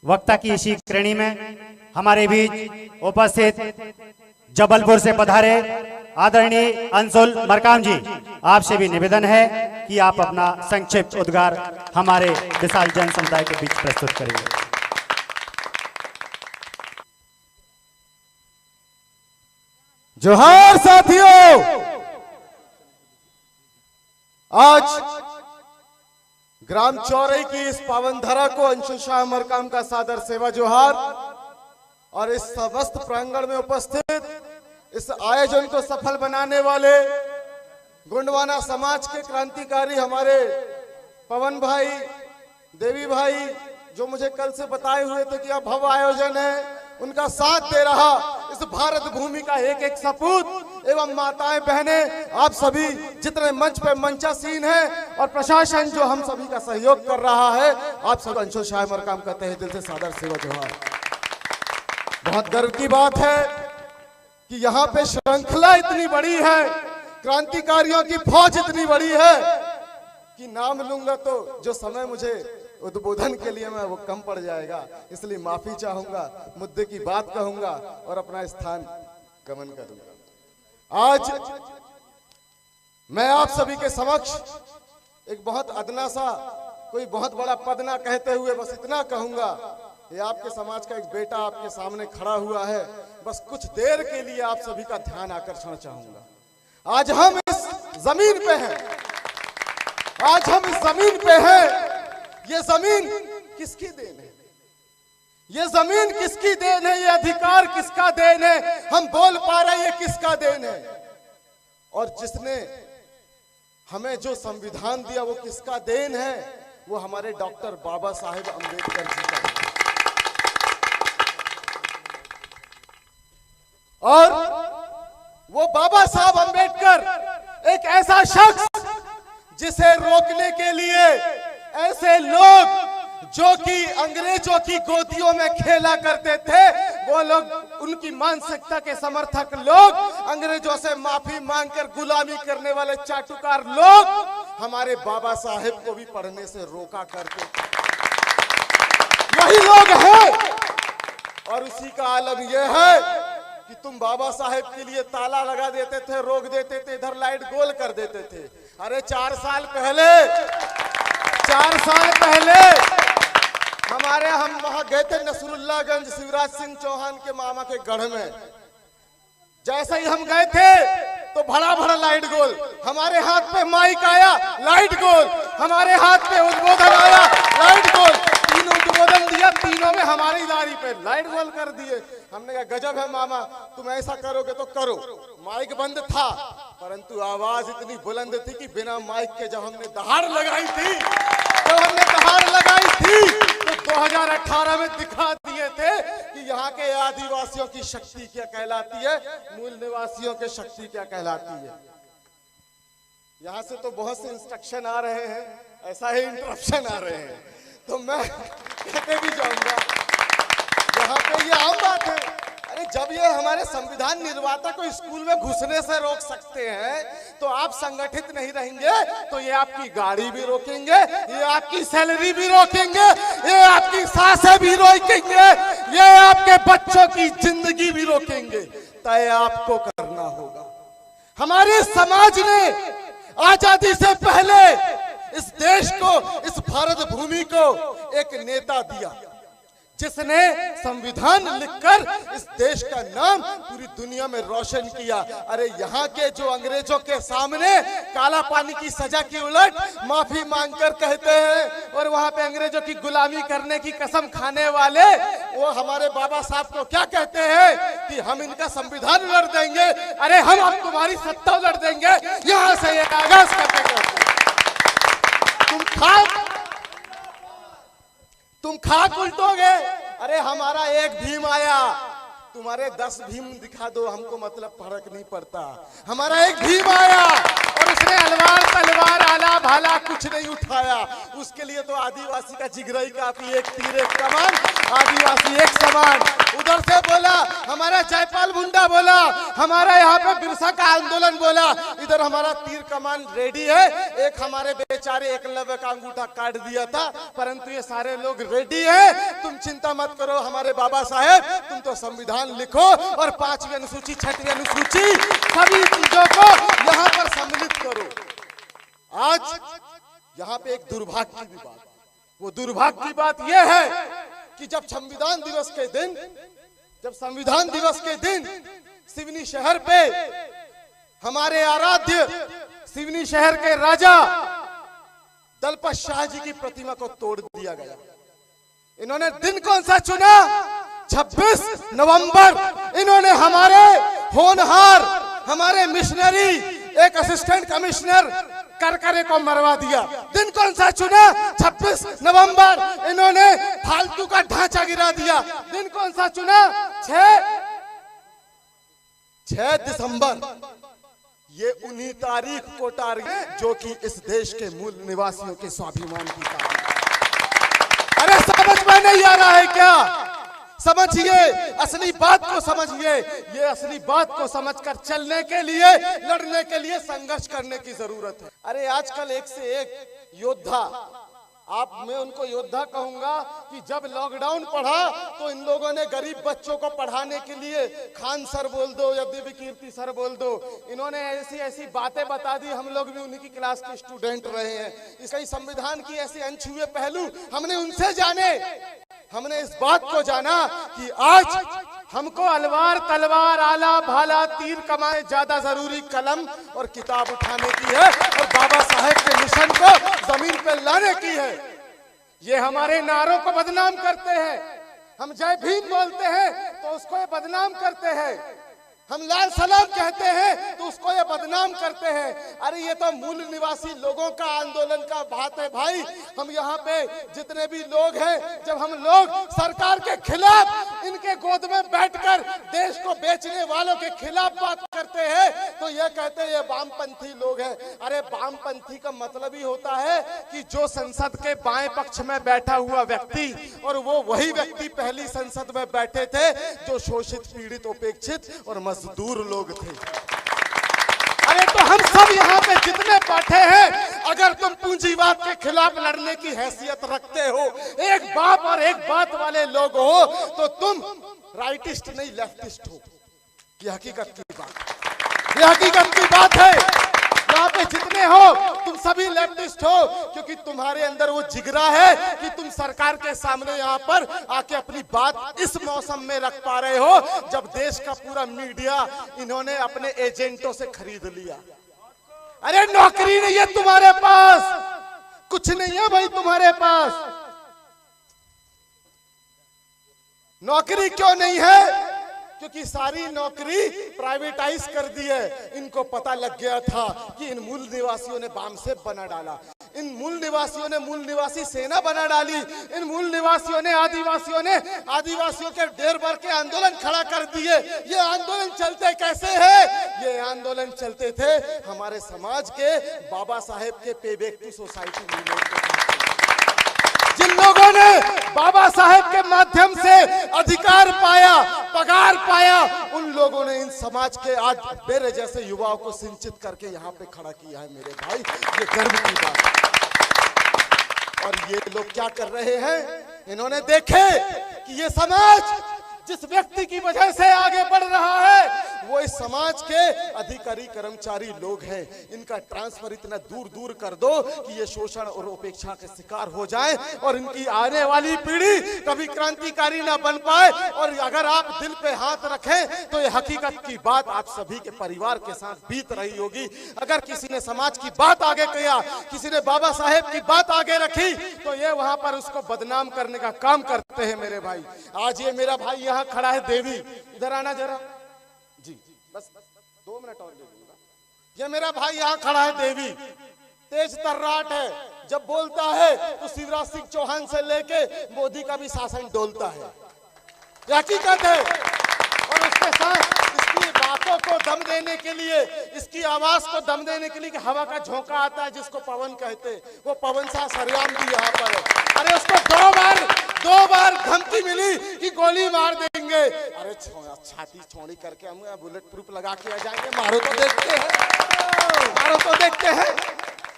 वक्ता की इसी श्रेणी में हमारे बीच उपस्थित जबलपुर से पधारे आदरणीय अंशुल मरकाम जी, आपसे भी निवेदन है कि आप अपना संक्षिप्त उद्गार हमारे विशाल जन समुदाय के बीच प्रस्तुत करेंगे। जोहार साथियों, आज ग्राम चौरई की इस पावन धरा को अंशुल शाह मरकाम का सादर सेवा जोहार। और इस समस्त प्रांगण में उपस्थित इस आयोजन को सफल बनाने वाले गोंडवाना समाज के क्रांतिकारी हमारे पवन भाई, देवी भाई, जो मुझे कल से बताए हुए थे कि यह भव्य आयोजन है, उनका साथ दे रहा इस भारत भूमि का एक एक सपूत एवं माताएं बहनें, आप सभी जितने मंच पे मंचासीन हैं और प्रशासन जो हम सभी का सहयोग कर रहा है, आप सब अंशुल शाह मरकाम का तहे दिल से सादर सेवा जोहार। बहुत गर्व की बात है कि यहाँ पे श्रृंखला इतनी बड़ी है, क्रांतिकारियों की फौज इतनी बड़ी है कि नाम लूंगा तो जो समय मुझे उद्बोधन के लिए मैं वो कम पड़ जाएगा, इसलिए माफी चाहूंगा, मुद्दे की बात कहूंगा और अपना स्थान गमन करूंगा। आज मैं आप सभी के समक्ष एक बहुत अदना सा, कोई बहुत बड़ा पद ना कहते हुए बस इतना कहूंगा, ये आपके समाज का एक बेटा आपके सामने खड़ा हुआ है, बस कुछ देर के लिए आप सभी का ध्यान आकर्षण चाहूंगा। आज हम इस जमीन पे हैं, आज हम इस जमीन पे हैं। ये जमीन किसकी देन है? ये जमीन किसकी देन है? ये अधिकार किसका देन है? हम बोल पा रहे हैं, ये किसका देन है? और जिसने हमें जो संविधान दिया वो किसका देन है? वो हमारे डॉक्टर बाबा साहेब अम्बेडकर जी का। और वो बाबा साहब अम्बेडकर एक ऐसा शख्स जिसे रोकने के लिए ऐसे लोग जो कि अंग्रेजों की गोदियों में खेला करते थे, वो लोग, उनकी मानसिकता के समर्थक लोग, अंग्रेजों से माफी मांगकर गुलामी करने वाले चाटुकार लोग हमारे बाबा साहेब को भी पढ़ने से रोका करते थे। यही लोग हैं। और उसी का आलम यह है कि तुम बाबा साहेब के लिए ताला लगा देते थे, रोक देते थे, इधर लाइट गोल कर देते थे। अरे 4 साल पहले हम वहां गए थे नसरुल्लागंज, शिवराज सिंह चौहान के मामा के गढ़ में। जैसे ही हम गए थे तो भड़ा भड़ा लाइट गोल, हमारे हाथ पे माइक आया, लाइट गोल, हमारे हाथ पे उद्बोधन आया, लाइट गोल, तीनों उद्बोधन दिया, तीनों में हमारी दाढ़ी पे लाइट गोल कर दिए। हमने कहा गजब है मामा, तुम ऐसा करोगे तो करो। माइक बंद था, परंतु आवाज इतनी बुलंद थी कि बिना माइक के जब हमने दहाड़ लगाई थी तो 2018 में दिखा दिए थे कि यहाँ के आदिवासियों की शक्ति क्या कहलाती है, मूल निवासियों की शक्ति क्या कहलाती है। यहाँ से तो बहुत से इंस्ट्रक्शन आ रहे हैं, ऐसा ही इंटरप्शन आ रहे हैं, तो मैं कहते भी जाऊंगा, यहाँ पे ये आम बात है। अरे जब ये हमारे संविधान निर्माता को स्कूल में घुसने से रोक सकते हैं, तो आप संगठित नहीं रहेंगे तो ये आपकी गाड़ी भी रोकेंगे, ये आपकी सैलरी भी रोकेंगे, ये आपकी सांसें भी रोकेंगे, ये आपके बच्चों की जिंदगी भी रोकेंगे। तय आपको करना होगा। हमारे समाज ने आजादी से पहले इस देश को, इस भारत भूमि को एक नेता दिया जिसने संविधान लिखकर इस देश का नाम पूरी दुनिया में रोशन किया। अरे यहाँ के जो अंग्रेजों के सामने काला पानी की सजा की उलट माफी मांगकर कहते हैं, और वहां पे अंग्रेजों की गुलामी करने की कसम खाने वाले वो हमारे बाबा साहब को क्या कहते हैं कि हम इनका संविधान उलट देंगे। अरे हम अब तुम्हारी सत्ता उलट देंगे, यहाँ से ये आगाज करते तुम खाक उल्टोगे। अरे हमारा एक भीम आया, तुम्हारे 10 भीम दिखा दो, हमको मतलब फर्क नहीं पड़ता। हमारा एक भीम आया और और उसने अलवार तलवार आला भाला कुछ नहीं उठाया। उसके लिए तो आदिवासी का जिगरा ही काफी, एक तीर एक कमान, आदिवासी एक समान। उधर से बोला हमारा जयपाल मुंडा, बोला हमारा यहाँ पे बिरसा का आंदोलन बोला, इधर हमारा तीर कमान रेडी है। एक हमारे बेचारे एकलव्य का अंगूठा काट दिया था, परंतु ये सारे लोग रेडी है। तुम चिंता मत करो हमारे बाबा साहेब, तुम तो संविधान लिखो और 5वीं अनुसूची 6वीं अनुसूची सभी चीजों को यहाँ पर सम्मिलित करो। आज यहाँ पे एक दुर्भाग्य की बात, वो दुर्भाग्य की बात यह है कि जब संविधान दिवस के दिन सिवनी शहर पे हमारे आराध्य सिवनी शहर के राजा दलपत शाह जी की प्रतिमा को तोड़ दिया गया। इन्होंने दिन कौन सा चुना? 26 नवंबर। इन्होंने हमारे होनहार, हमारे मिशनरी, एक असिस्टेंट कमिश्नर करकरे को मरवा दिया। दिन कौन सा चुना? 26 नवंबर। इन्होंने फालतू का ढांचा गिरा दिया। दिन कौन सा चुना? 6 दिसंबर। ये उन्हीं तारीख को टारगेट जो कि इस देश के मूल निवासियों के स्वाभिमान की तारीख। अरे समझ में नहीं आ रहा है क्या? समझिए, असली बात को समझिए। ये असली बात को समझकर चलने के लिए, लड़ने के लिए संघर्ष करने की जरूरत है। अरे आजकल एक से एक योद्धा, मैं उनको योद्धा कहूंगा कि जब लॉकडाउन पढ़ा तो इन लोगों ने गरीब बच्चों को पढ़ाने के लिए खान सर बोल दो या दिव्य कीर्ति सर बोल दो, इन्होंने ऐसी ऐसी बातें बता दी। हम लोग भी उन्हीं की क्लास के स्टूडेंट रहे हैं। इसका संविधान की ऐसे अनछुए पहलू हमने उनसे जाने। हमने इस बात को जाना कि आज हमको अलवार तलवार आला भाला तीर कमाए ज्यादा जरूरी कलम और किताब उठाने की है और बाबा साहेब के मिशन को जमीन पर लाने की है। ये हमारे नारों को बदनाम करते हैं। हम जय भीम बोलते हैं तो उसको ये बदनाम करते हैं। हम लाल सलाम कहते हैं तो उसको ये बदनाम करते हैं। अरे ये तो मूल निवासी लोगों का आंदोलन का बात है भाई। हम यहाँ पे जितने भी लोग हैं, जब हम लोग सरकार के खिलाफ इनके गोद में बैठकर देश को बेचने वालों के खिलाफ बात करते हैं तो ये कहते हैं ये वामपंथी लोग हैं। अरे वामपंथी का मतलब ही होता है कि जो संसद के बाएं पक्ष में बैठा हुआ व्यक्ति, और वो वही व्यक्ति पहली संसद में बैठे थे जो शोषित, पीड़ित, उपेक्षित और मजदूर लोग थे। अरे तो हम सब यहाँ पे जितने बैठे हैं, अगर तुम पूंजीवाद के खिलाफ लड़ने की हैसियत रखते हो, एक बाप और एक बात वाले लोग हो, तो तुम राइटिस्ट नहीं लेफ्टिस्ट हो। ये हकीकत की बात, ये हकीकत की बात है। यहाँ पे जितने हो तुम सभी लेफ्टिस्ट हो, क्योंकि तुम्हारे अंदर वो जिगरा है कि तुम सरकार के सामने यहाँ पर आके अपनी बात इस मौसम में रख पा रहे हो जब देश का पूरा मीडिया इन्होंने अपने एजेंटों से खरीद लिया। अरे नौकरी नहीं है तुम्हारे पास, कुछ नहीं है भाई तुम्हारे पास। नौकरी क्यों नहीं है? क्योंकि सारी नौकरी प्राइवेटाइज कर दी है। इनको पता लग गया था कि इन मूल निवासियों ने वामसेप बना डाला, इन मूल निवासियों ने मूल निवासी सेना बना डाली, इन मूल निवासियों ने आदिवासियों के ढेर भर के आंदोलन खड़ा कर दिए। ये आंदोलन चलते कैसे हैं? ये आंदोलन चलते थे हमारे समाज के बाबा साहेब के पे बैक टू सोसाइटी मूवमेंट के। जिन लोगों ने बाबा साहेब के माध्यम से अधिकार पाया, पगार पाया, उन लोगों ने इन समाज के आज मेरे जैसे युवाओं को सिंचित करके यहाँ पे खड़ा किया है मेरे भाई। ये गर्व की बात है। और ये लोग क्या कर रहे हैं? इन्होंने देखे कि ये समाज जिस व्यक्ति की वजह से आगे बढ़ रहा है वो इस समाज के अधिकारी कर्मचारी लोग हैं। इनका ट्रांसफर इतना दूर दूर कर दो कि ये शोषण और उपेक्षा के शिकार हो जाए और इनकी आने वाली पीढ़ी कभी क्रांतिकारी ना बन पाए। और अगर आप दिल पे हाथ रखें तो ये हकीकत की बात आप सभी के परिवार के साथ बीत रही होगी। अगर किसी ने समाज की बात आगे किया, किसी ने बाबा साहेब की बात आगे रखी, तो ये वहां पर उसको बदनाम करने का काम करते हैं मेरे भाई। आज ये मेरा भाई यहाँ खड़ा है, देवी, इधर आना जरा जी, बस 2 मिनट और ले लूंगा। ये मेरा भाई यहाँ खड़ा है, देवी, तेज तर्राट है। जब बोलता है तो शिवराज सिंह चौहान से लेके मोदी का भी शासन डोलता है, ये हकीकत है। और उसके साथ इसकी बातों को दम देने के लिए, इसकी आवाज को दम देने के लिए कि हवा का झोंका आता है जिसको पवन कहते, वो पवन शाह सरेआम भी यहाँ पर है। अरे उसको दो बार धमकी मिली कि गोली मार देंगे। अरे छाती छोड़ी करके हम बुलेट प्रूफ लगा के आ जाएंगे, मारो तो देखते हैं, मारो तो देखते हैं।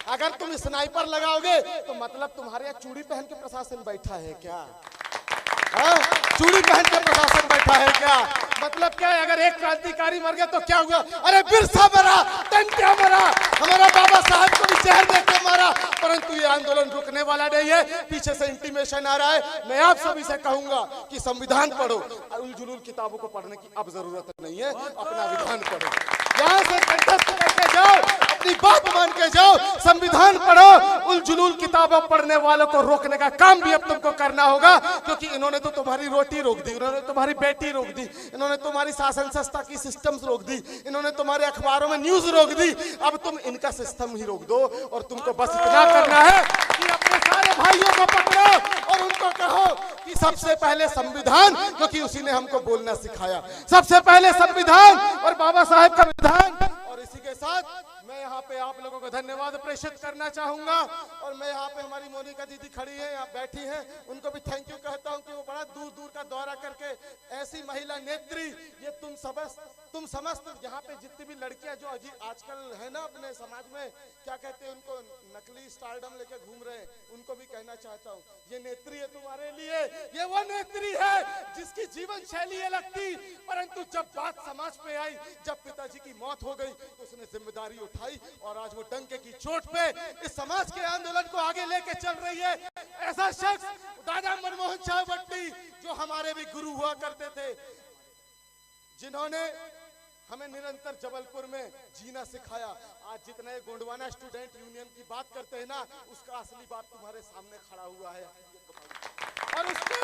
अगर तुम स्नाइपर लगाओगे तो मतलब तुम्हारे यहाँ चूड़ी पहन के प्रशासन बैठा है क्या? हाँ? चूड़ी पहन के प्रशासन बैठा है क्या? मतलब क्या है? अगर एक क्रांतिकारी मर गया तो क्या हुआ? अरे बिरसा मरा, टंट्या मरा, हमारा बाबा साहब को भी जहर देके मारा, परंतु ये आंदोलन रुकने वाला नहीं है। पीछे से इंटीमेशन आ रहा है। मैं आप सभी से कहूंगा कि संविधान पढ़ो, उल जुलूल किताबों को पढ़ने की अब जरूरत नहीं है, अपना विधान पढ़ो, यहाँ से कंठस्थ करके जाओ, अपनी बात मान के जाओ, संविधान पढ़ो। उल जुलूल किताबें पढ़ने वालों को रोकने का काम भी अब तुमको करना होगा, क्योंकि इन्होंने तो तुम्हारी रोटी रोक दी, इन्होंने तुम्हारी बेटी रोक दी, इन्होंने तुम्हारी शासन संस्था की सिस्टम्स रोक दी, इन्होंने तुम्हारे अखबारों में न्यूज रोक दी। अब तुम इनका सिस्टम ही रोक दो और तुमको बस इतना करना है कि अपने सारे भाइयों को पकड़ो और उनको कहो कि सबसे पहले संविधान, क्योंकि उसी ने हमको बोलना सिखाया, सबसे पहले संविधान और बाबा साहेब का विधान। और इसी के साथ मैं यहाँ पे आप लोगों को धन्यवाद प्रेषित करना चाहूंगा। और मैं यहाँ पे हमारी मोनिका दीदी खड़ी है, यहाँ बैठी हैं, उनको भी थैंक यू कहता हूँ कि वो बड़ा दूर दूर का दौरा करके ऐसी महिला नेत्री, ये तुम समस्त यहाँ पे जितनी भी लड़कियां जो आजकल है ना अपने समाज में, क्या कहते हैं उनको, नकली स्टारडम लेके घूम रहे हैं, उनको भी कहना चाहता हूँ ये नेत्री है तुम्हारे लिए, ये वो नेत्री है जिसकी जीवन शैली अलग थी, परंतु जब बात समाज पे आई, जब पिताजी की मौत हो गई तो उसने जिम्मेदारी उठाई और आज वो डंके की चोट पे इस समाज के आंदोलन को आगे लेके चल रही है। ऐसा शख्स दादा मनमोहन चावट्टी, जो हमारे भी गुरु हुआ करते थे, जिन्होंने हमें निरंतर जबलपुर में जीना सिखाया। आज जितने गोंडवाना स्टूडेंट यूनियन की बात करते हैं ना, उसका असली बाप तुम्हारे सामने खड़ा हुआ है, और उसको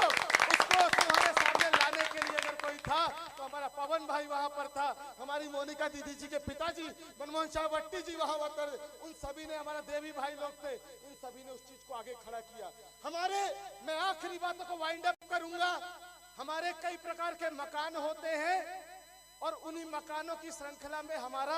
तुम्हारे सामने लाने के लिए अगर कोई था तो हमारा पवन भाई वहां पर था, हमारी मोनिका दीदी जी के पिताजी मनमोहन चावट्टी जी वहां पर, उन सभी ने, हमारा देवी भाई लोग थे, इन सभी ने उस चीज को आगे खड़ा किया। मैं आखिरी बातों को वाइंड अप करूंगा। हमारे कई प्रकार के मकान होते हैं और उन्हीं मकानों की श्रृंखला में हमारा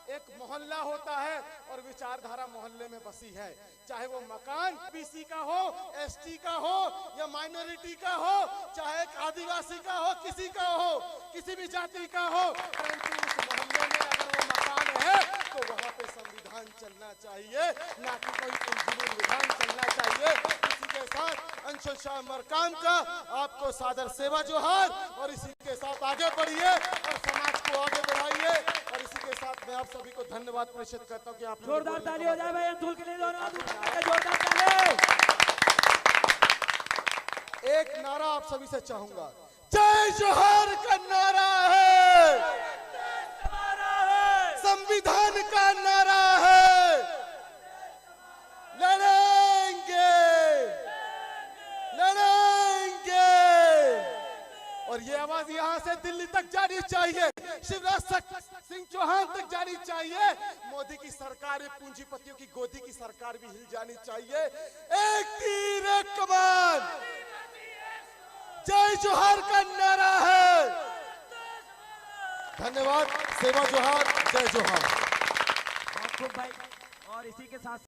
एक मोहल्ला होता है और विचारधारा मोहल्ले में बसी है, चाहे वो मकान बीसी का हो, एसटी का हो या माइनॉरिटी का हो, चाहे आदिवासी का हो, किसी का हो, किसी भी जाति का हो, परंतु उस मोहल्ले में अगर वो मकान है तो वहां पे संविधान चलना चाहिए, ना कि कोई उलझुल विधान चलना चाहिए। इसी के साथ अंशुल शाह मरकाम का आपको सादर सेवा जोहार, और इसी के साथ आगे बढ़िए और समाज को आगे बढ़ाइए। और इसी के साथ मैं आप सभी को धन्यवाद प्रेषित करता हूँ कि आप जोरदार ताली हो जाए भाई अंशुल के लिए, जोरदार ताली। एक नारा आप सभी से चाहूंगा, जय जोहार का नारा है, संविधान का नारा है, लड़ेंगे लड़ेंगे। और ये आवाज यहां से दिल्ली तक जानी चाहिए, शिवराज सिंह चौहान तक जानी चाहिए, मोदी की सरकार, पूंजीपतियों की गोदी की सरकार भी हिल जानी चाहिए। एक तीर एक कमान, जय जोहार का नारा है। धन्यवाद, सेवा जोहार, जय जोहार। बहुत खूब भाई। और इसी के साथ